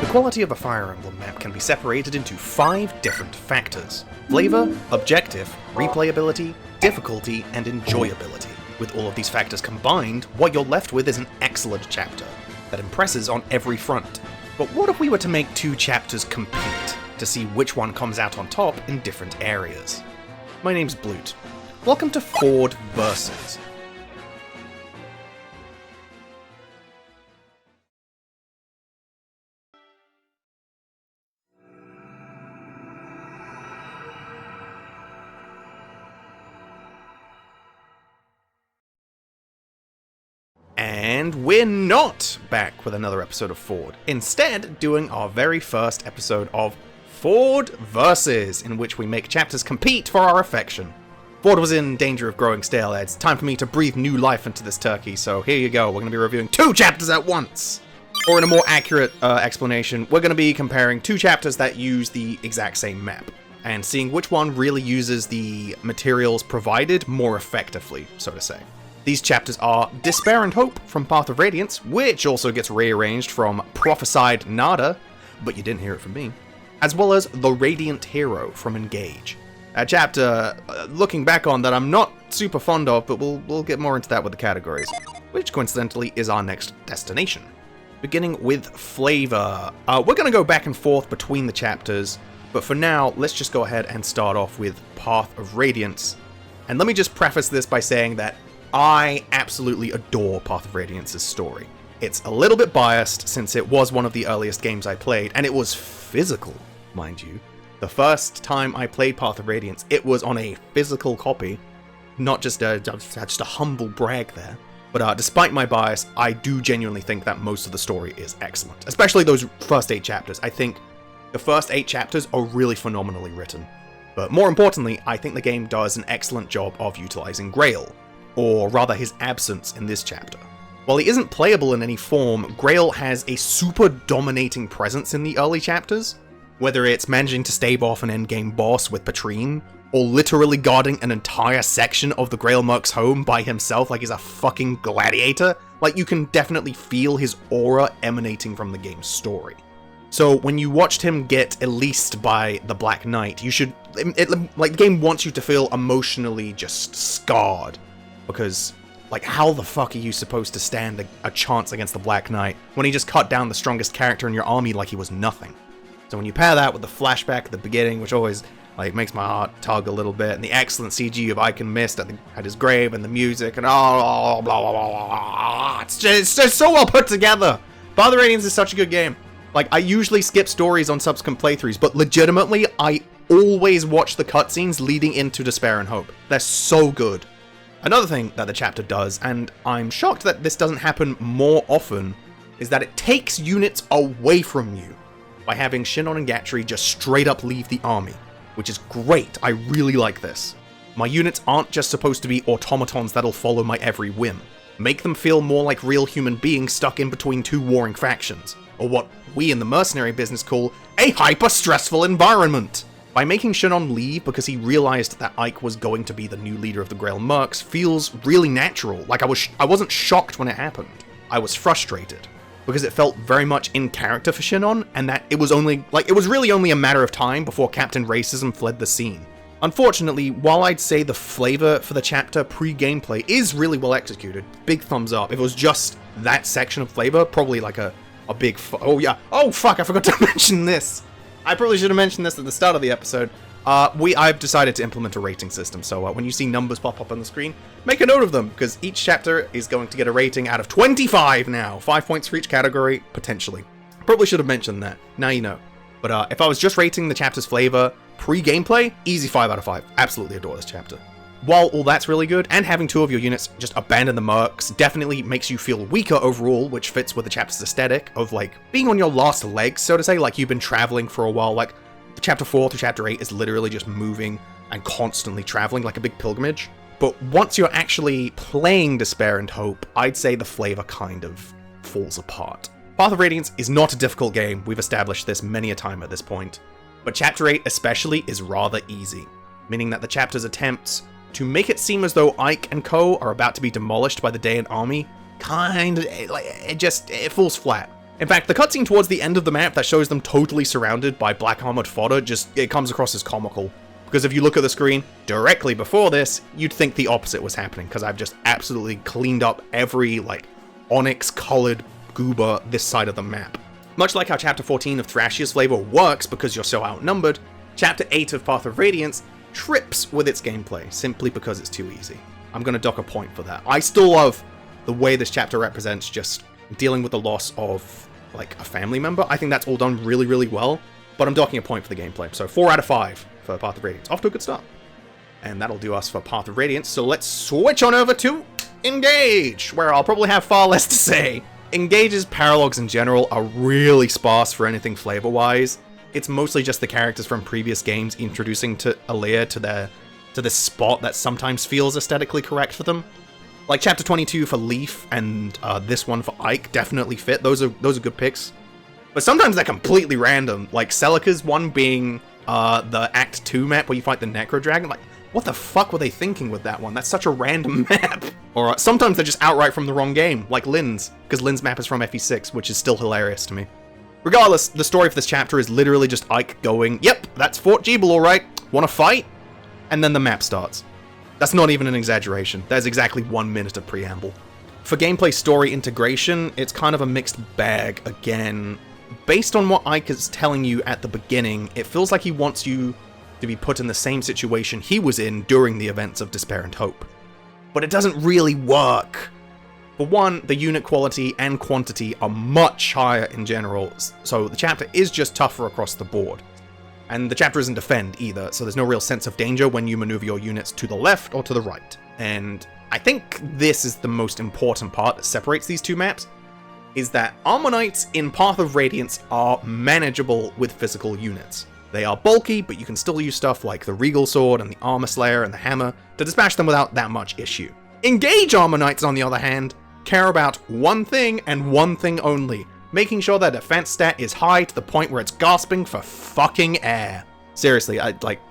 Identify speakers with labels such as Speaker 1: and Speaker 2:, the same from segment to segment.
Speaker 1: The quality of a Fire Emblem map can be separated into 5 different factors: flavor, objective, replayability, difficulty, and enjoyability. With all of these factors combined, what you're left with is an excellent chapter that impresses on every front. But what if we were to make 2 chapters compete to see which one comes out on top in different areas? My name's Blute. Welcome to FORDE VERSUS. And we're not back with another episode of FORDE. Instead, doing our very first episode of FORDE VERSUS, in which we make chapters compete for our affection. FORDE was in danger of growing stale. It's time for me to breathe new life into this turkey, so here you go. We're going to be reviewing 2 chapters at once! Or in a more accurate explanation, we're going to be comparing 2 chapters that use the exact same map, and seeing which one really uses the materials provided more effectively, so to say. These chapters are Despair and Hope from Path of Radiance, which also gets rearranged from Prophesied Nada, but you didn't hear it from me, as well as The Radiant Hero from Engage. A chapter, looking back on, that I'm not super fond of, but we'll get more into that with the categories, which coincidentally is our next destination. Beginning with flavor. We're going to go back and forth between the chapters, but for now, let's just go ahead and start off with Path of Radiance. And let me just preface this by saying that I absolutely adore Path of Radiance's story. It's a little bit biased since it was one of the earliest games I played, and it was physical, mind you. The first time I played Path of Radiance, it was on a physical copy, not just a humble brag there. But despite my bias, I do genuinely think that most of the story is excellent, especially those first 8 chapters. I think the first 8 chapters are really phenomenally written. But more importantly, I think the game does an excellent job of utilizing Grail, or rather his absence in this chapter. While he isn't playable in any form, Grail has a super dominating presence in the early chapters, whether it's managing to stave off an endgame boss with Patrine, or literally guarding an entire section of the Grail Merc's home by himself like he's a fucking gladiator. Like, you can definitely feel his aura emanating from the game's story. So when you watched him get released by the Black Knight, you should, like, the game wants you to feel emotionally just scarred. Because, like, how the fuck are you supposed to stand a chance against the Black Knight when he just cut down the strongest character in your army like he was nothing? So when you pair that with the flashback at the beginning, which always, like, makes my heart tug a little bit, and the excellent CG of Icon Mist at his grave, and the music, and blah, blah, blah, blah, it's just so well put together! Path of Radiance is such a good game. Like, I usually skip stories on subsequent playthroughs, but legitimately, I always watch the cutscenes leading into Despair and Hope. They're so good. Another thing that the chapter does, and I'm shocked that this doesn't happen more often, is that it takes units away from you by having Shinon and Gatri just straight up leave the army, which is great. I really like this. My units aren't just supposed to be automatons that'll follow my every whim. Make them feel more like real human beings stuck in between 2 warring factions, or what we in the mercenary business call a hyper-stressful environment. By making Shinon leave because he realized that Ike was going to be the new leader of the Grail Mercs feels really natural. Like, I wasn't shocked when it happened. I was frustrated, because it felt very much in character for Shinon, and that it was really only a matter of time before Captain Racism fled the scene. Unfortunately, while I'd say the flavor for the chapter pre-gameplay is really well executed, big thumbs up. If it was just that section of flavor, probably like a big oh yeah, oh fuck, I forgot to mention this. I probably should have mentioned this at the start of the episode. I've decided to implement a rating system, so when you see numbers pop up on the screen, make a note of them, because each chapter is going to get a rating out of 25 now. 5 points for each category, potentially. Probably should have mentioned that. Now you know. But if I was just rating the chapter's flavor pre-gameplay, easy 5 out of 5. Absolutely adore this chapter. While all that's really good, and having 2 of your units just abandon the mercs definitely makes you feel weaker overall, which fits with the chapter's aesthetic of, like, being on your last legs, so to say, like you've been traveling for a while. Like, chapter 4 through chapter 8 is literally just moving and constantly traveling like a big pilgrimage. But once you're actually playing Despair and Hope, I'd say the flavor kind of falls apart. Path of Radiance is not a difficult game, we've established this many a time at this point. But chapter 8 especially is rather easy, meaning that the chapter's attempts to make it seem as though Ike and co are about to be demolished by the Daean army, it falls flat. In fact, the cutscene towards the end of the map that shows them totally surrounded by black armored fodder, it comes across as comical. Because if you look at the screen directly before this, you'd think the opposite was happening, because I've just absolutely cleaned up every, onyx-colored goober this side of the map. Much like how Chapter 14 of Thrashia's Flavor works because you're so outnumbered, Chapter 8 of Path of Radiance trips with its gameplay, simply because it's too easy. I'm going to dock a point for that. I still love the way this chapter represents just dealing with the loss of, a family member. I think that's all done really, really well, but I'm docking a point for the gameplay. So 4 out of 5 for Path of Radiance. Off to a good start. And that'll do us for Path of Radiance, so let's switch on over to Engage, where I'll probably have far less to say. Engage's paralogs in general are really sparse for anything flavor-wise. It's mostly just the characters from previous games introducing to Aaliyah to this spot that sometimes feels aesthetically correct for them. Like Chapter 22 for Leaf and this one for Ike definitely fit. Those are good picks. But sometimes they're completely random. Like Celica's one being the Act 2 map where you fight the Necro Dragon. Like, what the fuck were they thinking with that one? That's such a random map. Or sometimes they're just outright from the wrong game, like Lynn's, because Lynn's map is from FE6, which is still hilarious to me. Regardless, the story for this chapter is literally just Ike going, yep, that's FORDE-VERSUS alright, wanna fight? And then the map starts. That's not even an exaggeration, there's exactly 1 minute of preamble. For gameplay story integration, it's kind of a mixed bag again. Based on what Ike is telling you at the beginning, it feels like he wants you to be put in the same situation he was in during the events of Despair and Hope. But it doesn't really work. For one, the unit quality and quantity are much higher in general, so the chapter is just tougher across the board. And the chapter isn't defend either, so there's no real sense of danger when you maneuver your units to the left or to the right. And I think this is the most important part that separates these two maps, is that Armor Knights in Path of Radiance are manageable with physical units. They are bulky, but you can still use stuff like the Regal Sword and the Armor Slayer and the Hammer to dispatch them without that much issue. Engage Armor Knights, on the other hand, care about one thing and one thing only, making sure their defense stat is high to the point where it's gasping for fucking air. Seriously,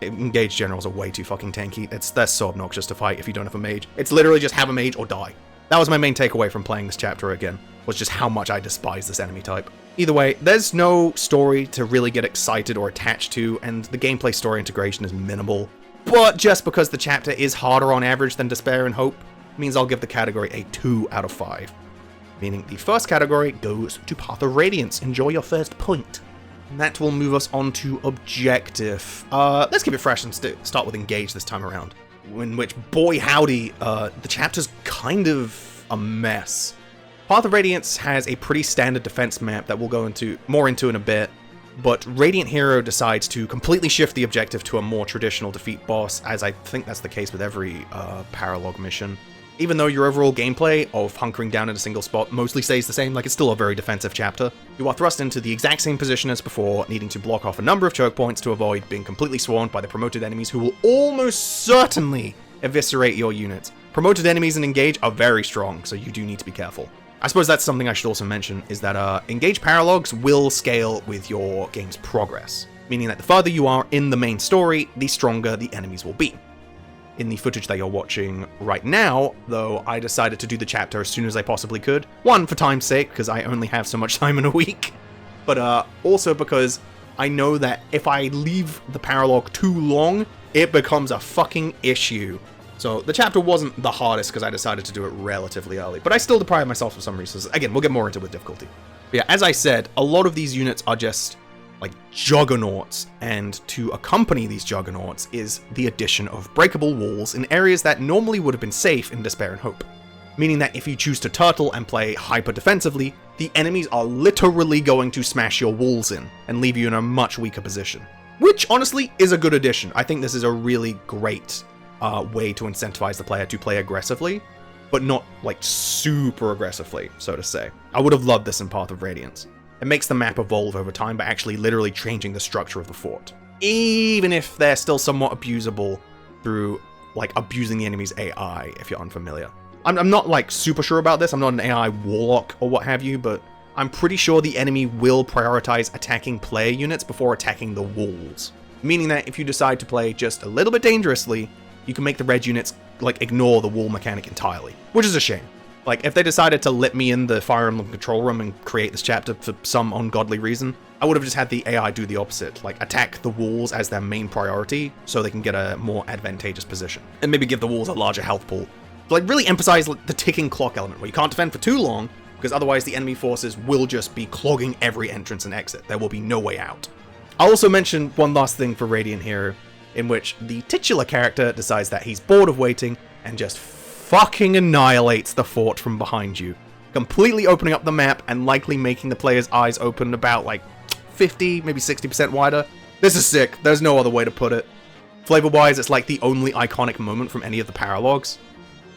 Speaker 1: Engage Generals are way too fucking tanky. They're so obnoxious to fight if you don't have a mage. It's literally just have a mage or die. That was my main takeaway from playing this chapter again, was just how much I despise this enemy type. Either way, there's no story to really get excited or attached to, and the gameplay story integration is minimal. But just because the chapter is harder on average than Despair and Hope, means I'll give the category a 2 out of 5. Meaning the first category goes to Path of Radiance. Enjoy your first point. And that will move us on to Objective. Let's keep it fresh and start with Engage this time around. In which, boy howdy, the chapter's kind of a mess. Path of Radiance has a pretty standard defense map that we'll go more into in a bit, but Radiant Hero decides to completely shift the objective to a more traditional defeat boss, as I think that's the case with every paralog mission. Even though your overall gameplay of hunkering down in a single spot mostly stays the same, it's still a very defensive chapter, you are thrust into the exact same position as before, needing to block off a number of choke points to avoid being completely swarmed by the promoted enemies who will almost certainly eviscerate your units. Promoted enemies in Engage are very strong, so you do need to be careful. I suppose that's something I should also mention, is that Engage paralogs will scale with your game's progress, meaning that the further you are in the main story, the stronger the enemies will be. In the footage that you're watching right now, though, I decided to do the chapter as soon as I possibly could. One, for time's sake, because I only have so much time in a week, but also because I know that if I leave the paralog too long, it becomes a fucking issue. So the chapter wasn't the hardest because I decided to do it relatively early, but I still deprived myself of some resources. Again, we'll get more into it with difficulty. But yeah, as I said, a lot of these units are just juggernauts, and to accompany these juggernauts is the addition of breakable walls in areas that normally would have been safe in Despair and Hope. Meaning that if you choose to turtle and play hyper defensively, the enemies are literally going to smash your walls in and leave you in a much weaker position. Which honestly is a good addition. I think this is a really great way to incentivize the player to play aggressively, but not super aggressively, so to say. I would have loved this in Path of Radiance. It makes the map evolve over time by actually literally changing the structure of the fort. Even if they're still somewhat abusable through, abusing the enemy's AI, if you're unfamiliar. I'm not, super sure about this, I'm not an AI warlock or what have you, but I'm pretty sure the enemy will prioritize attacking player units before attacking the walls. Meaning that if you decide to play just a little bit dangerously, you can make the red units, ignore the wall mechanic entirely. Which is a shame. Like, if they decided to let me in the Fire Emblem control room and create this chapter for some ungodly reason, I would have just had the AI do the opposite, like attack the walls as their main priority so they can get a more advantageous position. And maybe give the walls a larger health pool. Like, really emphasize the ticking clock element, where you can't defend for too long, because otherwise the enemy forces will just be clogging every entrance and exit. There will be no way out. I'll also mention one last thing for Radiant Hero, in which the titular character decides that he's bored of waiting and just fucking annihilates the fort from behind you, completely opening up the map and likely making the player's eyes open about like 50, maybe 60% wider. This is sick, there's no other way to put it. Flavor-wise, it's like the only iconic moment from any of the paralogs,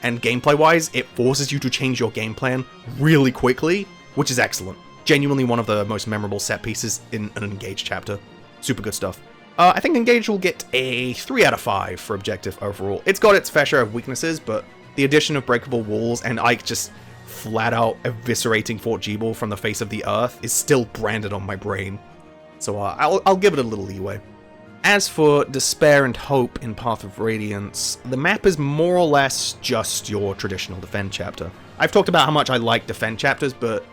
Speaker 1: and gameplay-wise, it forces you to change your game plan really quickly, which is excellent. Genuinely one of the most memorable set pieces in an Engage chapter. Super good stuff. I think Engage will get a 3 out of 5 for objective overall. It's got its fair share of weaknesses, but the addition of breakable walls and Ike just flat out eviscerating Fort Gebel from the face of the earth is still branded on my brain. So I'll give it a little leeway. As for Despair and Hope in Path of Radiance, the map is more or less just your traditional defend chapter. I've talked about how much I like defend chapters, but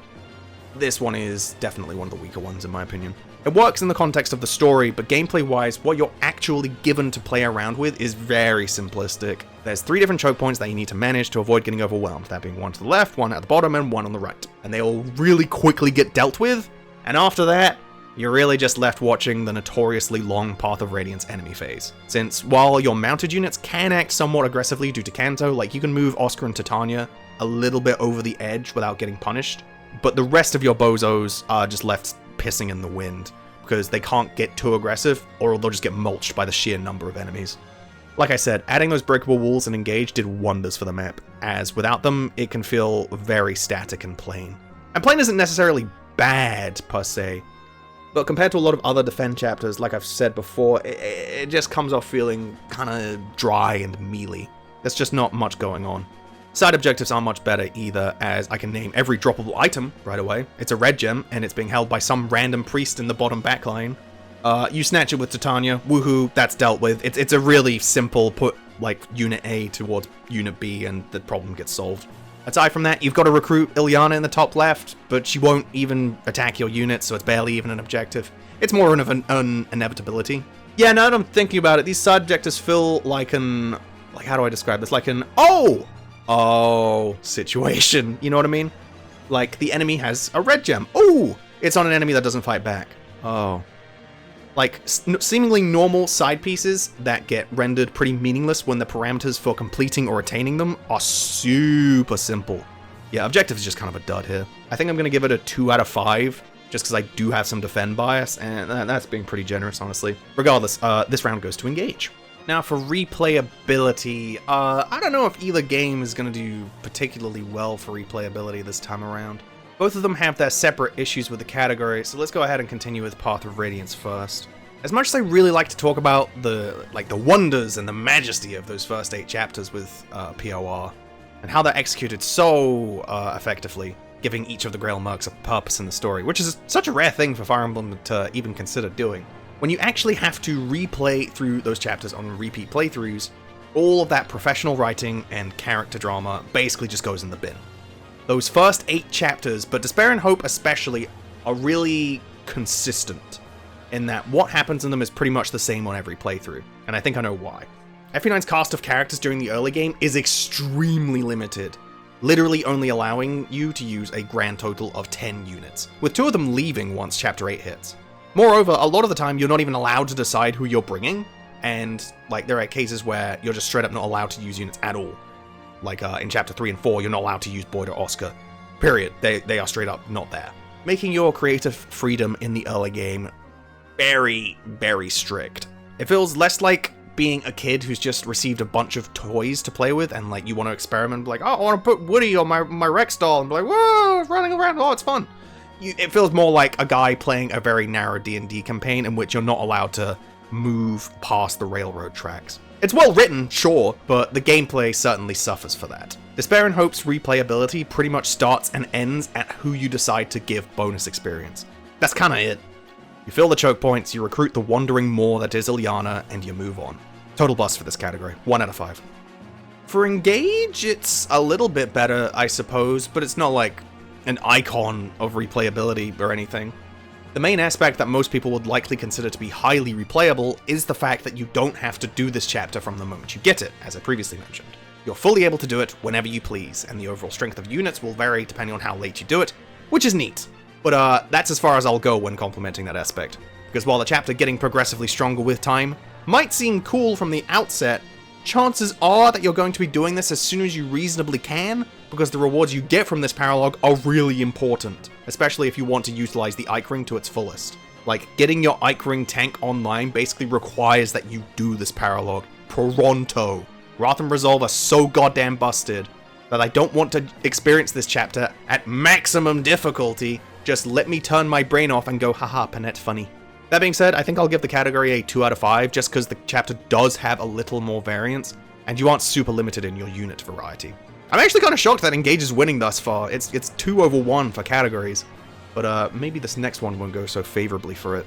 Speaker 1: this one is definitely one of the weaker ones in my opinion. It works in the context of the story, but gameplay-wise, what you're actually given to play around with is very simplistic. There's 3 different choke points that you need to manage to avoid getting overwhelmed, that being one to the left, one at the bottom, and one on the right. And they all really quickly get dealt with, and after that, you're really just left watching the notoriously long Path of Radiance enemy phase. Since while your mounted units can act somewhat aggressively due to Kanto, like you can move Oscar and Titania a little bit over the edge without getting punished, but the rest of your bozos are just left pissing in the wind, because they can't get too aggressive, or they'll just get mulched by the sheer number of enemies. Like I said, adding those breakable walls and Engage did wonders for the map, as without them, it can feel very static and plain. And plain isn't necessarily bad, per se, but compared to a lot of other defend chapters, like I've said before, it just comes off feeling kinda dry and mealy. There's just not much going on. Side objectives aren't much better either, as I can name every droppable item right away. It's a red gem, and it's being held by some random priest in the bottom backline. You snatch it with Titania, woohoo, that's dealt with. It's a really simple put, like, Unit A towards Unit B, and the problem gets solved. Aside from that, you've got to recruit Ilyana in the top left, but she won't even attack your units, so it's barely even an objective. It's more of an inevitability. Yeah, now that I'm thinking about it, these side objectives feel like an... like, how do I describe this? Like an... Oh, situation. You know what I mean? Like, the enemy has a red gem. Oh, it's on an enemy that doesn't fight back. Oh. Like, seemingly normal side pieces that get rendered pretty meaningless when the parameters for completing or attaining them are super simple. Yeah, objective is just kind of a dud here. I think I'm going to give it a 2 out of 5, just because I do have some defend bias, and that's being pretty generous, honestly. Regardless, this round goes to Engage. Now for replayability, I don't know if either game is going to do particularly well for replayability this time around. Both of them have their separate issues with the category, so let's go ahead and continue with Path of Radiance first. As much as I really like to talk about the wonders and the majesty of those first 8 chapters with POR, and how they're executed so effectively, giving each of the Grail Mercs a purpose in the story, which is such a rare thing for Fire Emblem to even consider doing. When you actually have to replay through those chapters on repeat playthroughs, all of that professional writing and character drama basically just goes in the bin. Those first 8 chapters, but Despair and Hope especially, are really consistent, in that what happens in them is pretty much the same on every playthrough, and I think I know why. FE9's cast of characters during the early game is extremely limited, literally only allowing you to use a grand total of 10 units, with 2 of them leaving once Chapter 8 hits. Moreover, a lot of the time you're not even allowed to decide who you're bringing, and like there are cases where you're just straight up not allowed to use units at all. Like in Chapter 3 and 4, you're not allowed to use Boyd or Oscar. Period. They are straight up not there. Making your creative freedom in the early game very, very strict. It feels less like being a kid who's just received a bunch of toys to play with, and like you want to experiment, like, oh, I want to put Woody on my Rex doll, and be like, whoa, running around, oh, it's fun. It feels more like a guy playing a very narrow D&D campaign in which you're not allowed to move past the railroad tracks. It's well written, sure, but the gameplay certainly suffers for that. Despair and Hope's replayability pretty much starts and ends at who you decide to give bonus experience. That's kinda it. You fill the choke points, you recruit the wandering Moor that is Ilyana, and you move on. Total bust for this category, 1 out of 5. For Engage, it's a little bit better, I suppose, but it's not like an icon of replayability or anything. The main aspect that most people would likely consider to be highly replayable is the fact that you don't have to do this chapter from the moment you get it, as I previously mentioned. You're fully able to do it whenever you please, and the overall strength of units will vary depending on how late you do it, which is neat. But that's as far as I'll go when complimenting that aspect, because while the chapter getting progressively stronger with time might seem cool from the outset, chances are that you're going to be doing this as soon as you reasonably can, because the rewards you get from this paralog are really important, especially if you want to utilize the Ike Ring to its fullest. Like, getting your Ike Ring tank online basically requires that you do this paralog pronto. Wrath and Resolve are so goddamn busted that I don't want to experience this chapter at maximum difficulty. Just let me turn my brain off and go, haha, Panette funny. That being said, I think I'll give the category a 2 out of 5, just because the chapter does have a little more variance, and you aren't super limited in your unit variety. I'm actually kind of shocked that Engage is winning thus far. It's 2 over 1 for categories, but maybe this next one won't go so favorably for it.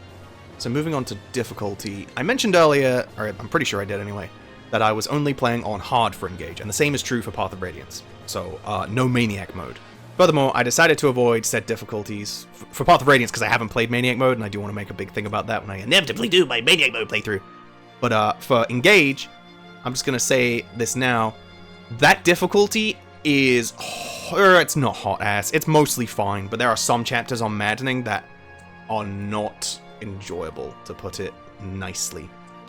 Speaker 1: So moving on to difficulty, I mentioned earlier, or I'm pretty sure I did anyway, that I was only playing on hard for Engage, and the same is true for Path of Radiance, so no Maniac mode. Furthermore, I decided to avoid said difficulties for Path of Radiance because I haven't played Maniac mode, and I do want to make a big thing about that when I inevitably do my Maniac mode playthrough. But for Engage, I'm just going to say this now, that difficulty is, it's not hot ass, it's mostly fine, but there are some chapters on Maddening that are not enjoyable, to put it nicely.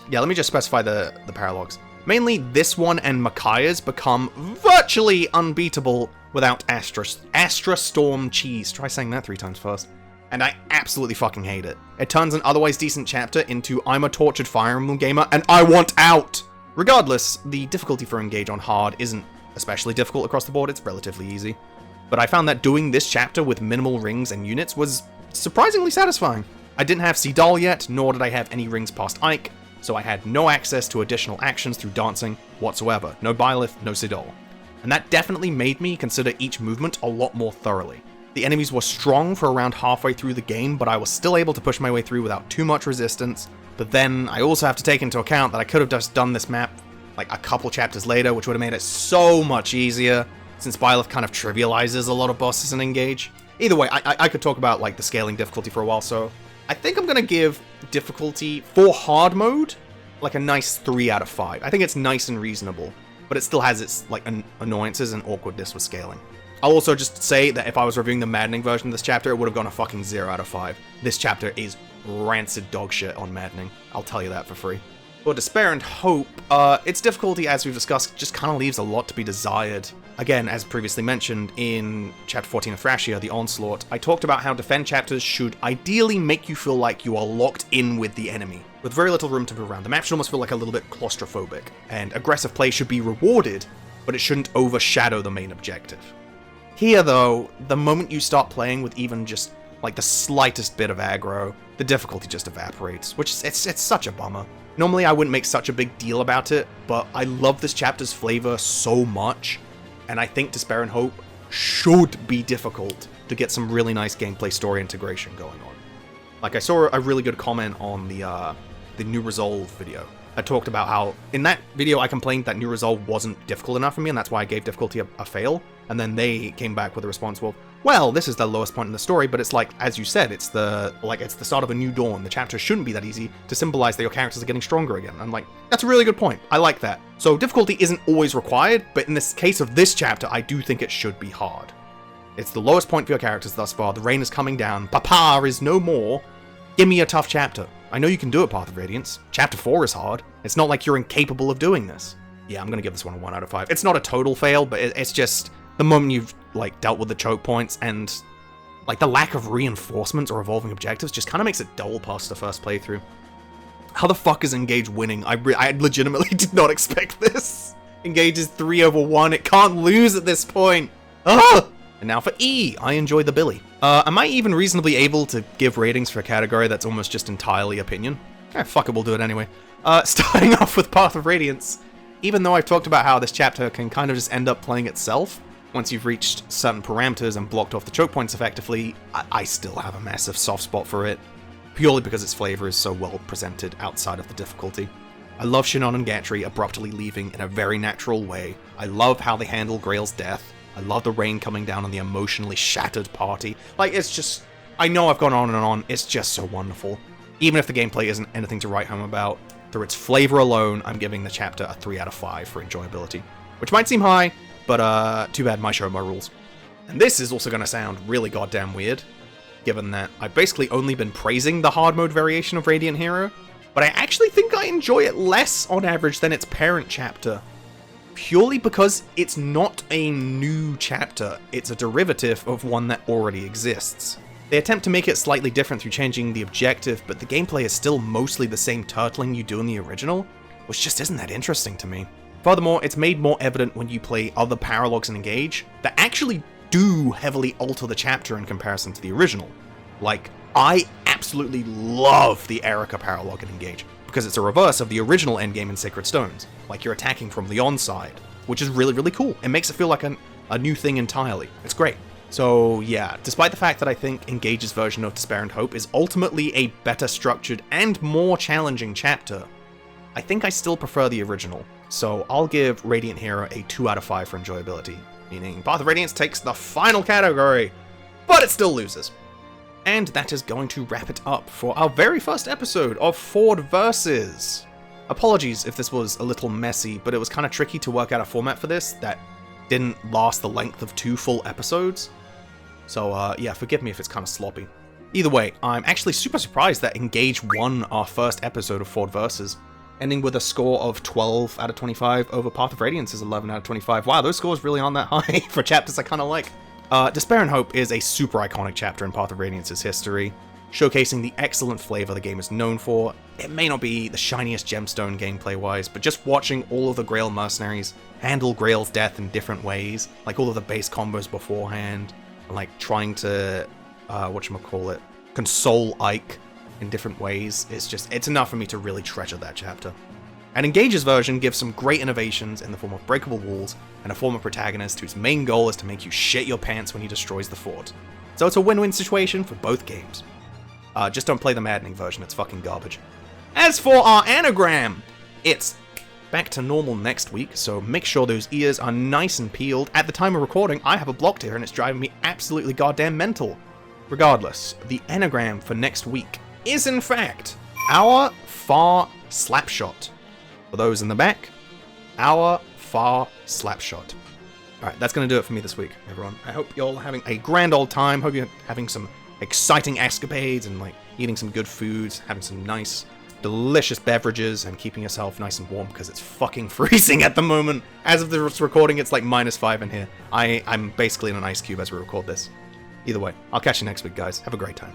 Speaker 1: Yeah, let me just specify the paralogs. Mainly this one and Micaiah's become virtually unbeatable without Astra Storm Cheese. Try saying that 3 times fast. And I absolutely fucking hate it. It turns an otherwise decent chapter into I'm a tortured Fire Emblem gamer and I want out! Regardless, the difficulty for Engage on hard isn't especially difficult across the board, it's relatively easy. But I found that doing this chapter with minimal rings and units was surprisingly satisfying. I didn't have Sidal yet, nor did I have any rings past Ike, so I had no access to additional actions through dancing whatsoever. No Byleth, no Sidal. And that definitely made me consider each movement a lot more thoroughly. The enemies were strong for around halfway through the game, but I was still able to push my way through without too much resistance. But then I also have to take into account that I could have just done this map like a couple chapters later, which would have made it so much easier, since Byleth kind of trivializes a lot of bosses in Engage. Either way, I could talk about like the scaling difficulty for a while, so I think I'm gonna give difficulty for hard mode like a nice 3 out of 5. I think it's nice and reasonable, but it still has its like annoyances and awkwardness with scaling. I'll also just say that if I was reviewing the Maddening version of this chapter, it would have gone a fucking 0 out of 5. This chapter is rancid dog shit on Maddening. I'll tell you that for free. For Despair and Hope, its difficulty, as we've discussed, just kind of leaves a lot to be desired. Again, as previously mentioned in Chapter 14 of Thrashia, The Onslaught, I talked about how defend chapters should ideally make you feel like you are locked in with the enemy, with very little room to move around. The map should almost feel like a little bit claustrophobic, and aggressive play should be rewarded, but it shouldn't overshadow the main objective. Here, though, the moment you start playing with even just like the slightest bit of aggro, the difficulty just evaporates, which is, it's such a bummer. Normally I wouldn't make such a big deal about it, but I love this chapter's flavor so much, and I think Despair and Hope should be difficult to get some really nice gameplay story integration going on. Like, I saw a really good comment on the New Resolve video. I talked about how, in that video, I complained that New Resolve wasn't difficult enough for me, and that's why I gave difficulty a fail, and then they came back with a response, well, this is the lowest point in the story, but it's like, as you said, it's the start of a new dawn. The chapter shouldn't be that easy to symbolize that your characters are getting stronger again. I'm like, that's a really good point. I like that. So difficulty isn't always required, but in this case of this chapter, I do think it should be hard. It's the lowest point for your characters thus far. The rain is coming down. Papa is no more. Give me a tough chapter. I know you can do it, Path of Radiance. Chapter 4 is hard. It's not like you're incapable of doing this. Yeah, I'm gonna give this one a 1 out of 5. It's not a total fail, but it's just the moment you've like dealt with the choke points and like the lack of reinforcements or evolving objectives just kind of makes it dull past the first playthrough. How the fuck is Engage winning? I legitimately did not expect this. Engage is 3 over 1. It can't lose at this point. Ah! And now for E, I enjoy the Billy. Am I even reasonably able to give ratings for a category that's almost just entirely opinion? Fuck it, we'll do it anyway. Starting off with Path of Radiance. Even though I've talked about how this chapter can kind of just end up playing itself, once you've reached certain parameters and blocked off the choke points effectively, I still have a massive soft spot for it, purely because its flavor is so well presented outside of the difficulty. I love Shinon and Gatry abruptly leaving in a very natural way. I love how they handle Grail's death. I love the rain coming down on the emotionally shattered party. Like, it's just... I know I've gone on and on, it's just so wonderful. Even if the gameplay isn't anything to write home about, through its flavor alone, I'm giving the chapter a 3 out of 5 for enjoyability. Which might seem high, but too bad my show, my rules. And this is also going to sound really goddamn weird, given that I've basically only been praising the hard mode variation of Radiant Hero, but I actually think I enjoy it less on average than its parent chapter. Purely because it's not a new chapter, it's a derivative of one that already exists. They attempt to make it slightly different through changing the objective, but the gameplay is still mostly the same turtling you do in the original, which just isn't that interesting to me. Furthermore, it's made more evident when you play other paralogs in Engage that actually do heavily alter the chapter in comparison to the original. Like, I absolutely love the Erica paralog in Engage, because it's a reverse of the original endgame in Sacred Stones. Like, you're attacking from the onside, which is really, really cool. It makes it feel like a new thing entirely. It's great. So yeah, despite the fact that I think Engage's version of Despair and Hope is ultimately a better structured and more challenging chapter, I think I still prefer the original. So I'll give Radiant Hero a 2 out of 5 for enjoyability, meaning Path of Radiance takes the final category, but it still loses. And that is going to wrap it up for our very first episode of FORDE Versus. Apologies if this was a little messy, but it was kind of tricky to work out a format for this that didn't last the length of 2 full episodes. So yeah, forgive me if it's kind of sloppy. Either way, I'm actually super surprised that Engage won our first episode of FORDE Versus, ending with a score of 12 out of 25 over Path of Radiance is 11 out of 25. Wow, those scores really aren't that high for chapters I kind of like. Despair and Hope is a super iconic chapter in Path of Radiance's history, showcasing the excellent flavor the game is known for. It may not be the shiniest gemstone gameplay-wise, but just watching all of the Grail mercenaries handle Grail's death in different ways, like all of the base combos beforehand, and like trying to, console Ike in different ways, it's enough for me to really treasure that chapter. And Engage's version gives some great innovations in the form of breakable walls and a former protagonist whose main goal is to make you shit your pants when he destroys the fort. So it's a win-win situation for both games. Just don't play the maddening version, it's fucking garbage. As for our anagram, it's back to normal next week, so make sure those ears are nice and peeled. At the time of recording, I have a blocked here and it's driving me absolutely goddamn mental. Regardless, the anagram for next week is in fact our far slapshot. For those in the back, our far slapshot. Alright, that's going to do it for me this week, everyone. I hope you're all having a grand old time. Hope you're having some exciting escapades and like eating some good foods, having some nice, delicious beverages, and keeping yourself nice and warm because it's fucking freezing at the moment. As of this recording, it's like -5 in here. I'm basically in an ice cube as we record this. Either way, I'll catch you next week, guys. Have a great time.